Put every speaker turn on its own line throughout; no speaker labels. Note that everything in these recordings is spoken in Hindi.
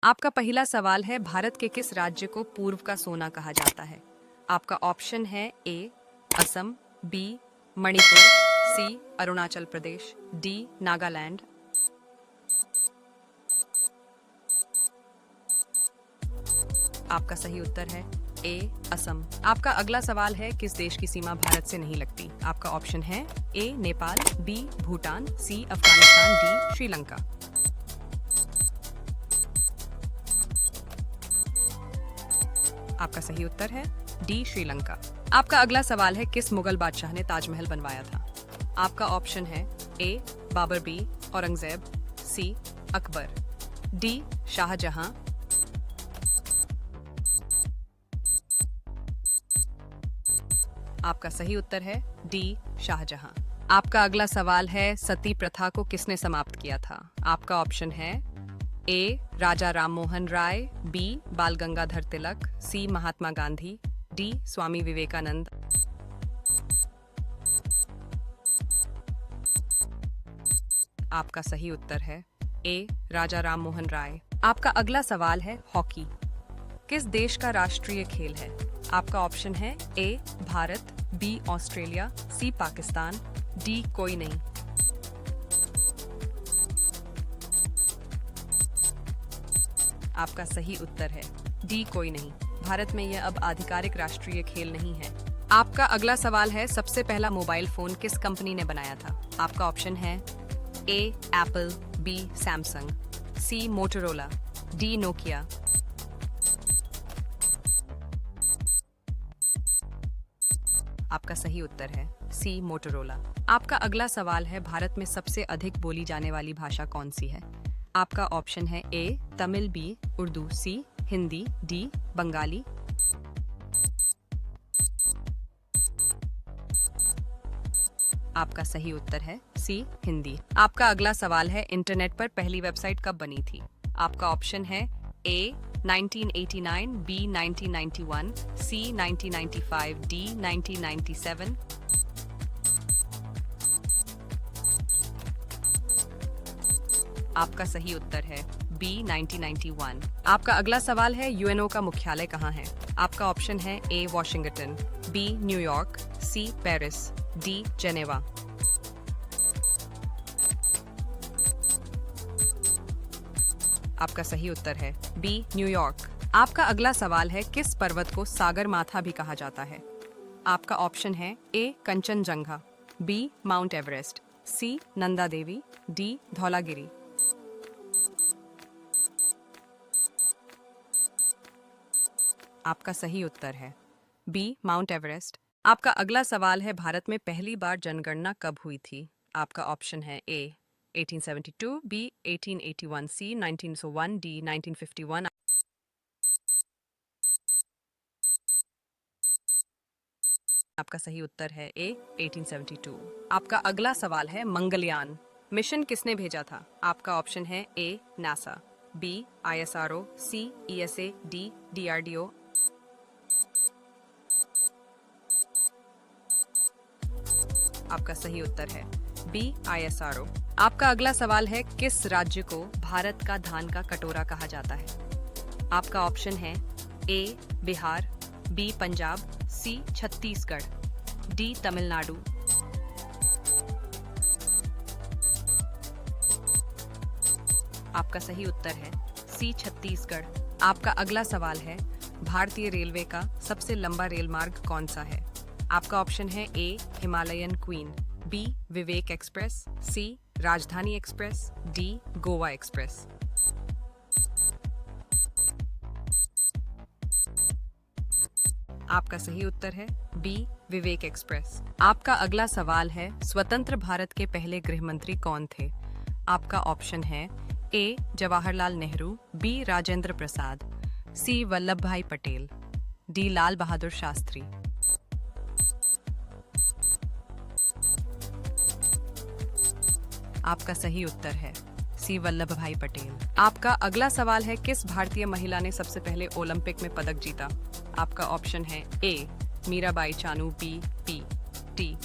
आपका पहला सवाल है, भारत के किस राज्य को पूर्व का सोना कहा जाता है? आपका ऑप्शन है ए असम, बी मणिपुर, सी अरुणाचल प्रदेश, डी नागालैंड। आपका सही उत्तर है ए असम। आपका अगला सवाल है, किस देश की सीमा भारत से नहीं लगती? आपका ऑप्शन है ए नेपाल, बी भूटान, सी अफगानिस्तान, डी श्रीलंका। आपका सही उत्तर है डी श्रीलंका। आपका अगला सवाल है, किस मुगल बादशाह ने ताजमहल बनवाया था? आपका ऑप्शन है ए बाबर, बी औरंगजेब, सी अकबर, डी शाहजहां। आपका सही उत्तर है डी शाहजहां। आपका अगला सवाल है, सती प्रथा को किसने समाप्त किया था? आपका ऑप्शन है ए राजा राममोहन राय, बी बाल गंगाधर तिलक, सी महात्मा गांधी, डी स्वामी विवेकानंद। आपका सही उत्तर है ए राजा राममोहन राय। आपका अगला सवाल है, हॉकी किस देश का राष्ट्रीय खेल है? आपका ऑप्शन है ए भारत, बी ऑस्ट्रेलिया, सी पाकिस्तान, डी कोई नहीं। आपका सही उत्तर है डी कोई नहीं। भारत में यह अब आधिकारिक राष्ट्रीय खेल नहीं है। आपका अगला सवाल है, सबसे पहला मोबाइल फोन किस कंपनी ने बनाया था? आपका ऑप्शन है ए एप्पल, बी सैमसंग, सी मोटोरोला, डी नोकिया। आपका सही उत्तर है सी मोटोरोला। आपका अगला सवाल है, भारत में सबसे अधिक बोली जाने वाली भाषा कौन सी है? आपका ऑप्शन है ए तमिल, बी उर्दू, सी हिंदी, डी बंगाली। आपका सही उत्तर है सी हिंदी। आपका अगला सवाल है, इंटरनेट पर पहली वेबसाइट कब बनी थी? आपका ऑप्शन है ए 1989, बी 1991, सी 1995, डी 1997। आपका सही उत्तर है बी 1991। आपका अगला सवाल है, यूएनओ का मुख्यालय कहाँ है? आपका ऑप्शन है A Washington, B New York, C Paris, D Geneva. आपका सही उत्तर है बी न्यूयॉर्क। आपका अगला सवाल है, किस पर्वत को सागर माथा भी कहा जाता है? आपका ऑप्शन है ए कंचनजंगा, बी माउंट एवरेस्ट, सी नंदा देवी, डी धौलागिरी। आपका सही उत्तर है बी माउंट एवरेस्ट। आपका अगला सवाल है, भारत में पहली बार जनगणना कब हुई थी? आपका ऑप्शन है ए 1872, बी 1881, सी 1901, डी 1951। आपका सही उत्तर है ए 1872। आपका अगला सवाल है, मंगलयान मिशन किसने भेजा था? आपका ऑप्शन है A NASA, B ISRO, C ESA, D DRDO. आपका सही उत्तर है बी आईएसआरओ। आपका अगला सवाल है, किस राज्य को भारत का धान का कटोरा कहा जाता है? आपका ऑप्शन है ए बिहार, बी पंजाब, सी छत्तीसगढ़, डी तमिलनाडु। आपका सही उत्तर है सी छत्तीसगढ़। आपका अगला सवाल है, भारतीय रेलवे का सबसे लंबा रेल मार्ग कौन सा है? आपका ऑप्शन है ए हिमालयन क्वीन, बी विवेक एक्सप्रेस, सी राजधानी एक्सप्रेस, डी गोवा एक्सप्रेस। आपका सही उत्तर है बी विवेक एक्सप्रेस। आपका अगला सवाल है, स्वतंत्र भारत के पहले गृह मंत्री कौन थे? आपका ऑप्शन है ए जवाहरलाल नेहरू, बी राजेंद्र प्रसाद, सी वल्लभ भाई पटेल, डी लाल बहादुर शास्त्री। आपका सही उत्तर है सी वल्लभ भाई पटेल। आपका अगला सवाल है, किस भारतीय महिला ने सबसे पहले ओलंपिक में पदक जीता? आपका ऑप्शन है A Mirabai Chanu, B P T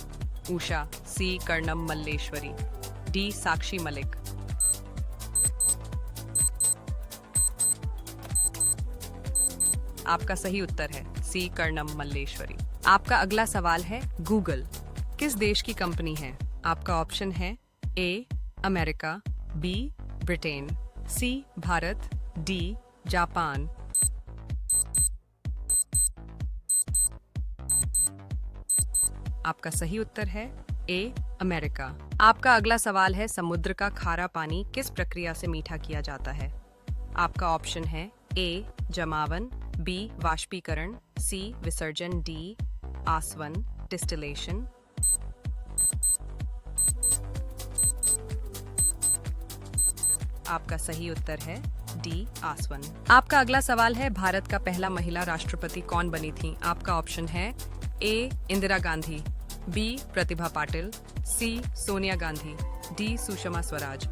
Usha, C Karnam Malleswari, D Sakshi Malik. आपका सही उत्तर है सी कर्णम मल्लेश्वरी। आपका अगला सवाल है गूगल किस देश की कंपनी है? आपका ऑप्शन है A America, B Britain, C Bharat, D Japan. आपका सही उत्तर है ए अमेरिका। आपका अगला सवाल है समुद्र का खारा पानी किस प्रक्रिया से मीठा किया जाता है? आपका ऑप्शन है ए जमावन, बी वाष्पीकरण, सी विसर्जन, डी आसवन डिस्टिलेशन। आपका सही उत्तर है डी आसवन। आपका अगला सवाल है भारत का पहला महिला राष्ट्रपति कौन बनी थी? आपका ऑप्शन है ए इंदिरा गांधी, बी प्रतिभा पाटिल, सी सोनिया गांधी, डी सुषमा स्वराज।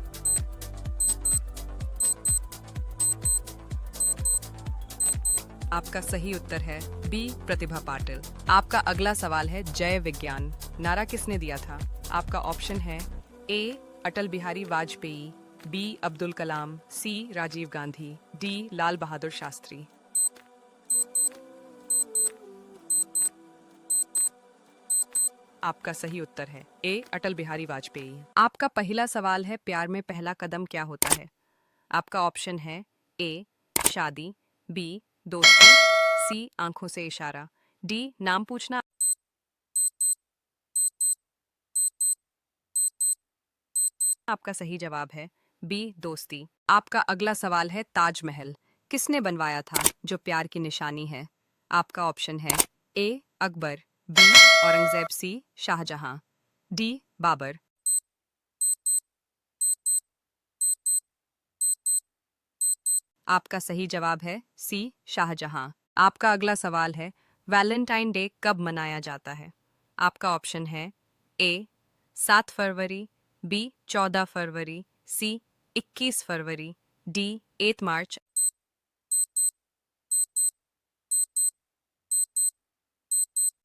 आपका सही उत्तर है बी प्रतिभा पाटिल। आपका अगला सवाल है जय विज्ञान नारा किसने दिया था? आपका ऑप्शन है ए अटल बिहारी वाजपेयी, बी अब्दुल कलाम, सी राजीव गांधी, डी लाल बहादुर शास्त्री। आपका सही उत्तर है ए अटल बिहारी वाजपेयी। आपका पहला सवाल है प्यार में पहला कदम क्या होता है? आपका ऑप्शन है ए शादी, बी दोस्ती, सी आंखों से इशारा, डी नाम पूछना। आपका सही जवाब है बी दोस्ती। आपका अगला सवाल है ताजमहल किसने बनवाया था जो प्यार की निशानी है? आपका ऑप्शन है ए अकबर, बी औरंगजेब, सी शाहजहां, डी बाबर। आपका सही जवाब है सी शाहजहां। आपका अगला सवाल है वैलेंटाइन डे कब मनाया जाता है? आपका ऑप्शन है ए 7 फरवरी, बी 14 फरवरी, सी 21 फरवरी, डी 8 मार्च।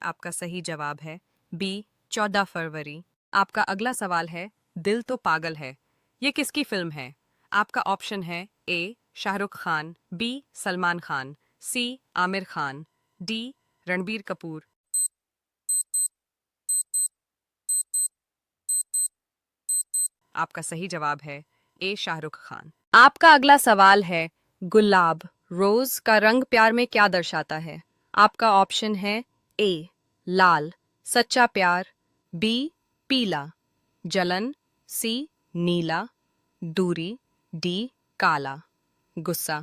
आपका सही जवाब है बी 14 फरवरी। आपका अगला सवाल है दिल तो पागल है ये किसकी फिल्म है? आपका ऑप्शन है ए शाहरुख खान, बी सलमान खान, सी आमिर खान, डी रणबीर कपूर। आपका सही जवाब है ए शाहरुख खान। आपका अगला सवाल है गुलाब रोज का रंग प्यार में क्या दर्शाता है? आपका ऑप्शन है ए लाल सच्चा प्यार, बी पीला जलन, सी नीला, दूरी, डी काला गुस्सा।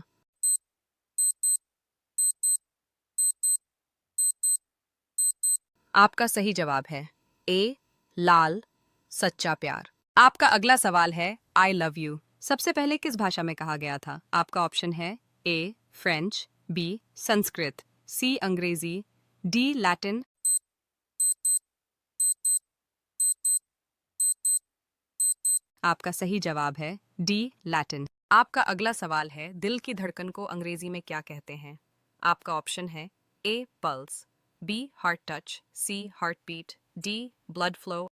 आपका सही जवाब है ए लाल सच्चा प्यार। आपका अगला सवाल है आई लव यू सबसे पहले किस भाषा में कहा गया था? आपका ऑप्शन है ए फ्रेंच, बी संस्कृत, सी अंग्रेजी, डी लैटिन। आपका सही जवाब है डी लैटिन। आपका अगला सवाल है दिल की धड़कन को अंग्रेजी में क्या कहते हैं? आपका ऑप्शन है A pulse, B heart touch, C heart beat, D blood flow.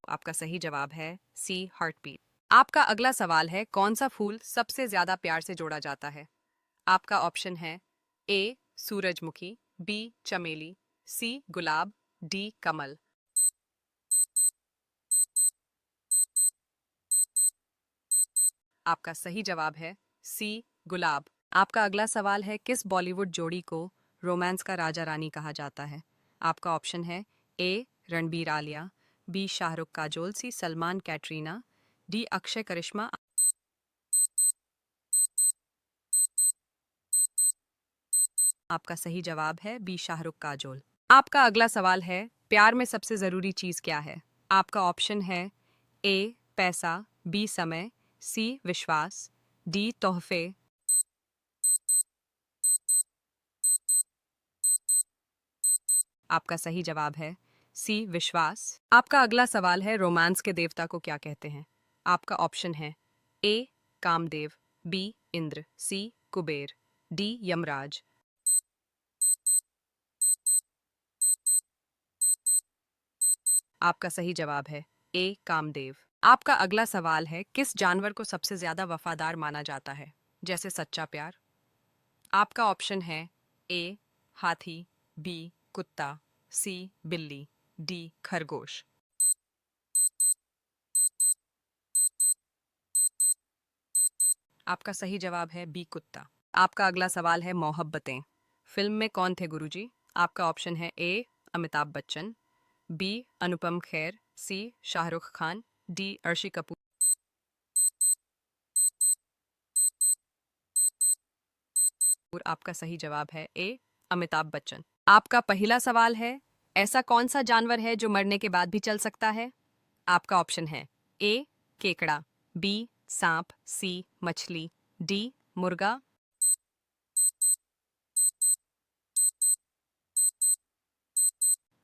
आपका सही जवाब है सी हार्ट बीट। आपका अगला सवाल है कौन सा फूल सबसे ज्यादा प्यार से जोड़ा जाता है? आपका ऑप्शन है ए सूरजमुखी, बी चमेली, सी गुलाब, डी कमल। आपका सही जवाब है सी गुलाब। आपका अगला सवाल है किस बॉलीवुड जोड़ी को रोमांस का राजा रानी कहा जाता है? आपका ऑप्शन है ए रणबीर आलिया, बी शाहरुख काजोल, सी सलमान कैटरीना, डी अक्षय करिश्मा। आपका सही जवाब है बी शाहरुख काजोल। आपका अगला सवाल है प्यार में सबसे जरूरी चीज क्या है? आपका ऑप्शन है ए पैसा, बी समय, सी विश्वास, डी तोहफे। आपका सही जवाब है सी विश्वास। आपका अगला सवाल है रोमांस के देवता को क्या कहते हैं? आपका ऑप्शन है ए कामदेव, बी इंद्र, सी कुबेर, डी यमराज। आपका सही जवाब है ए कामदेव। आपका अगला सवाल है, किस जानवर को सबसे ज्यादा वफादार माना जाता है, जैसे सच्चा प्यार? आपका ऑप्शन है ए हाथी, बी कुत्ता, सी बिल्ली, डी खरगोश। आपका सही जवाब है बी कुत्ता। आपका अगला सवाल है, मोहब्बतें फिल्म में कौन थे गुरुजी? आपका ऑप्शन है ए अमिताभ बच्चन, बी अनुपम खेर, सी शाहरुख खान, डी अर्शी कपूर। आपका सही जवाब है ए अमिताभ बच्चन। आपका पहला सवाल है, ऐसा कौन सा जानवर है जो मरने के बाद भी चल सकता है? आपका ऑप्शन है ए केकड़ा, बी सांप, सी मछली, डी मुर्गा।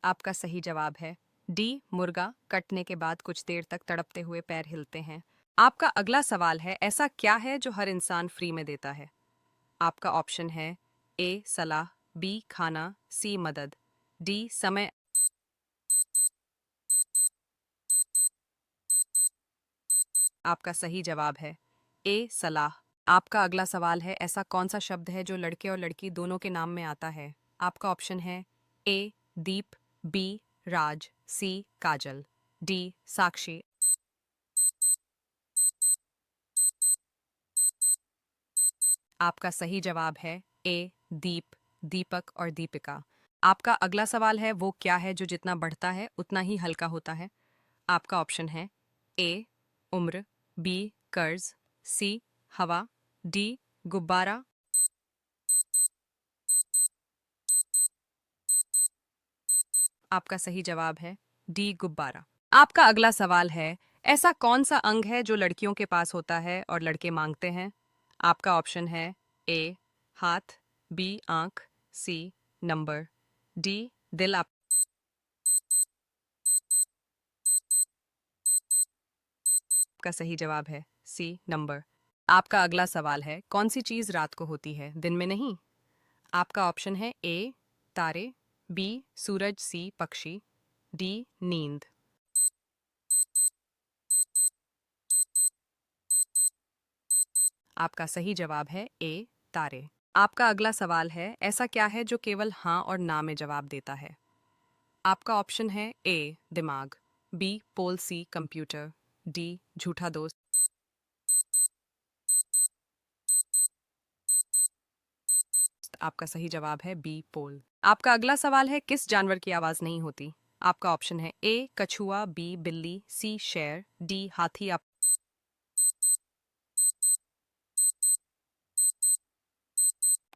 आपका सही जवाब है डी मुर्गा। कटने के बाद कुछ देर तक तड़पते हुए पैर हिलते हैं। आपका अगला सवाल है, ऐसा क्या है जो हर इंसान फ्री में देता है? आपका ऑप्शन है ए सलाह, बी खाना, सी मदद, डी समय। आपका सही जवाब है ए सलाह। आपका अगला सवाल है, ऐसा कौन सा शब्द है जो लड़के और लड़की दोनों के नाम में आता है? आपका ऑप्शन है ए दीप, बी राज, सी काजल, डी साक्षी। आपका सही जवाब है ए दीप, दीपक और दीपिका। आपका अगला सवाल है, वो क्या है जो जितना बढ़ता है उतना ही हल्का होता है? आपका ऑप्शन है ए उम्र, बी कर्ज, सी हवा, डी गुब्बारा। आपका सही जवाब है डी गुब्बारा। आपका अगला सवाल है, ऐसा कौन सा अंग है जो लड़कियों के पास होता है और लड़के मांगते हैं? आपका ऑप्शन है ए हाथ, बी आंख, सी नंबर, डी दिल। आपका सही जवाब है सी नंबर। आपका अगला सवाल है, कौन सी चीज रात को होती है दिन में नहीं? आपका ऑप्शन है ए तारे, बी सूरज, सी पक्षी, डी नींद। आपका सही जवाब है ए तारे। आपका अगला सवाल है, ऐसा क्या है जो केवल हाँ और ना में जवाब देता है? आपका ऑप्शन है ए दिमाग, बी पोल, सी कंप्यूटर, डी झूठा दोस्त। आपका सही जवाब है बी पोल। आपका अगला सवाल है, किस जानवर की आवाज नहीं होती? आपका ऑप्शन है ए कछुआ, बी बिल्ली, सी शेर, डी हाथी। आपका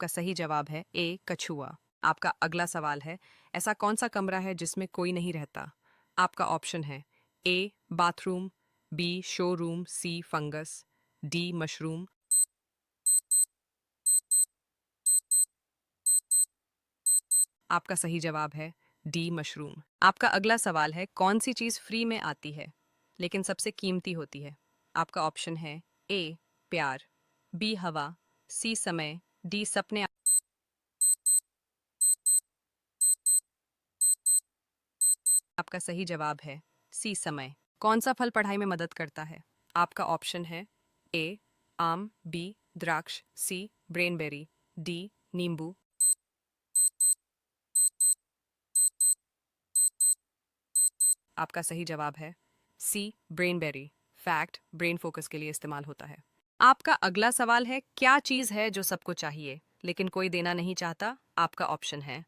सही जवाब है ए कछुआ। आपका अगला सवाल है, ऐसा कौन सा कमरा है जिसमें कोई नहीं रहता? आपका ऑप्शन है A bathroom, B showroom, C fungus, D mushroom. आपका सही जवाब है डी मशरूम। आपका अगला सवाल है, कौन सी चीज फ्री में आती है लेकिन सबसे कीमती होती है? आपका ऑप्शन है ए प्यार, बी हवा, सी समय, डी सपने। आपका सही जवाब है सी समय। कौन सा फल पढ़ाई में मदद करता है? आपका ऑप्शन है ए आम, बी द्राक्ष, सी ब्रेनबेरी, डी नींबू। आपका सही जवाब है सी ब्रेनबेरी। फैक्ट ब्रेन फोकस के लिए इस्तेमाल होता है। आपका अगला सवाल है, क्या चीज है जो सबको चाहिए लेकिन कोई देना नहीं चाहता? आपका ऑप्शन है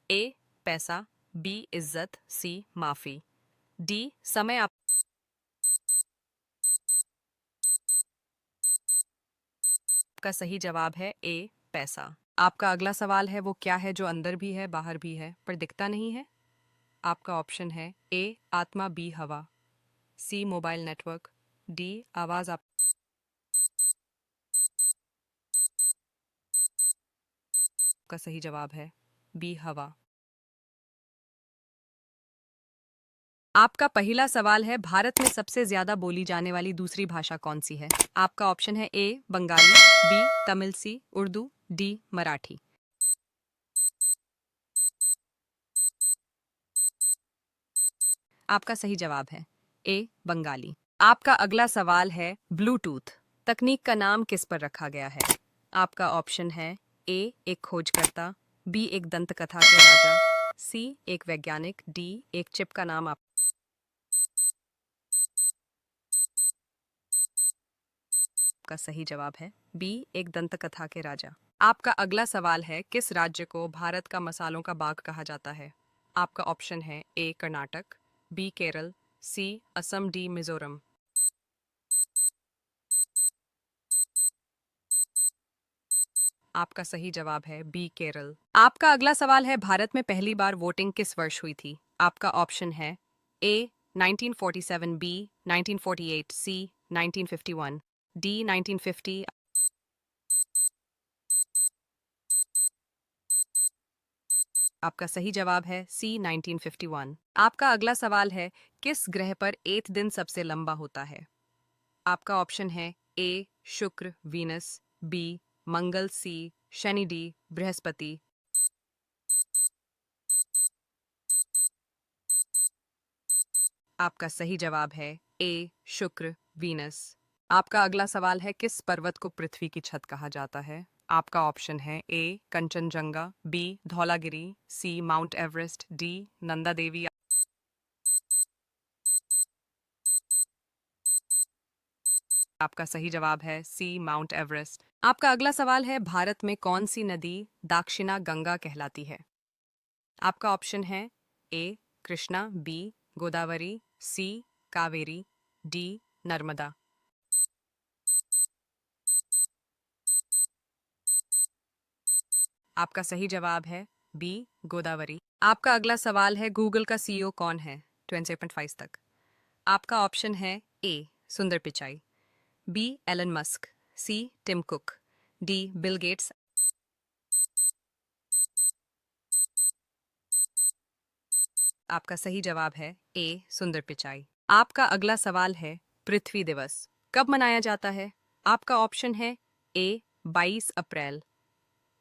ए पैसा, बी इज्जत, सी माफी, डी समय। आपका सही जवाब है ए पैसा। आपका अगला सवाल है, वो क्या है जो अंदर भी है बाहर भी है पर दिखता नहीं है? आपका ऑप्शन है ए आत्मा, बी हवा, सी मोबाइल नेटवर्क, डी आवाज। आपका सही जवाब है बी हवा। आपका पहला सवाल है, भारत में सबसे ज्यादा बोली जाने वाली दूसरी भाषा कौन सी है? आपका ऑप्शन है ए बंगाली, बी तमिल, सी उर्दू, डी मराठी। आपका सही जवाब है ए बंगाली। आपका अगला सवाल है ब्लूटूथ तकनीक का नाम किस पर रखा गया है? आपका ऑप्शन है ए एक खोजकर्ता, बी एक दंतकथा के राजा, सी एक वैज्ञानिक, डी एक चिप का नाम। आपका सही जवाब है बी एक दंतकथा के राजा। आपका अगला सवाल है किस राज्य को भारत का मसालों का बाग कहा जाता है? आपका ऑप्शन है ए कर्नाटक, बी केरल, सी असम, डी मिजोरम। आपका सही जवाब है बी केरल। आपका अगला सवाल है भारत में पहली बार वोटिंग किस वर्ष हुई थी? आपका ऑप्शन है ए 1947, बी 1948, सी 1951, डी 1950। आपका सही जवाब है सी 1951। आपका अगला सवाल है किस ग्रह पर एक दिन सबसे लंबा होता है? आपका ऑप्शन है ए शुक्र, वीनस, बी मंगल, सी शनि, डी बृहस्पति। आपका सही जवाब है ए शुक्र, वीनस। आपका अगला सवाल है किस पर्वत को पृथ्वी की छत कहा जाता है? आपका ऑप्शन है ए कंचनजंगा, बी धौलागिरी, सी mount Everest, D Nanda Devi. आपका सही जवाब है सी माउंट एवरेस्ट। आपका अगला सवाल है भारत में कौन सी नदी दाक्षिणा गंगा कहलाती है? आपका ऑप्शन है ए कृष्णा, बी गोदावरी, सी कावेरी, डी नर्मदा। आपका सही जवाब है बी गोदावरी। आपका अगला सवाल है गूगल का सीईओ कौन है 2025 तक? आपका ऑप्शन है A Sundar Pichai, B Elon Musk, C Tim Cook, D Bill Gates. आपका सही जवाब है ए सुंदर पिचाई। आपका अगला सवाल है पृथ्वी दिवस कब मनाया जाता है? आपका ऑप्शन है ए 22 अप्रैल,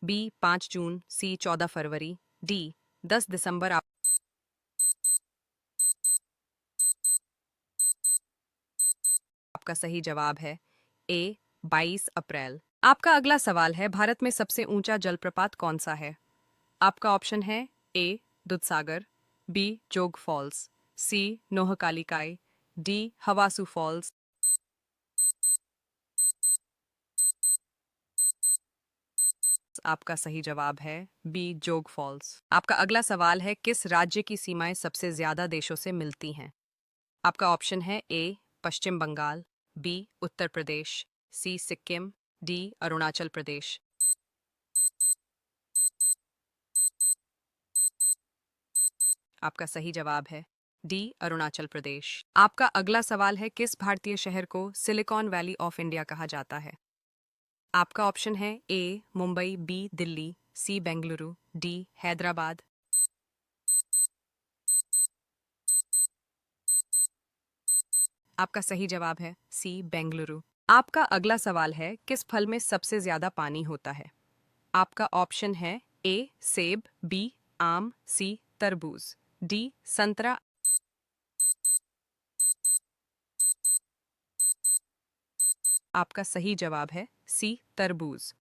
बी 5 जून, सी 14 फरवरी, डी 10 दिसंबर। आपका सही जवाब है ए 22 अप्रैल। आपका अगला सवाल है भारत में सबसे ऊंचा जलप्रपात कौन सा है? आपका ऑप्शन है ए दूधसागर, बी जोग फॉल्स, सी नोहकालिकाई, डी हवासू फॉल्स। आपका सही जवाब है बी जोग फॉल्स। आपका अगला सवाल है किस राज्य की सीमाएं सबसे ज्यादा देशों से मिलती हैं? आपका ऑप्शन है ए पश्चिम बंगाल, बी उत्तर प्रदेश, सी सिक्किम, डी अरुणाचल प्रदेश। आपका सही जवाब है डी अरुणाचल प्रदेश। आपका अगला सवाल है किस भारतीय शहर को सिलिकॉन वैली ऑफ इंडिया कहा जाता है? आपका ऑप्शन है ए मुंबई, बी दिल्ली, सी बेंगलुरु, डी हैदराबाद। आपका सही जवाब है सी बेंगलुरु। आपका अगला सवाल है किस फल में सबसे ज्यादा पानी होता है? आपका ऑप्शन है ए सेब, बी आम, सी तरबूज, डी संतरा। आपका सही जवाब है सी तरबूज।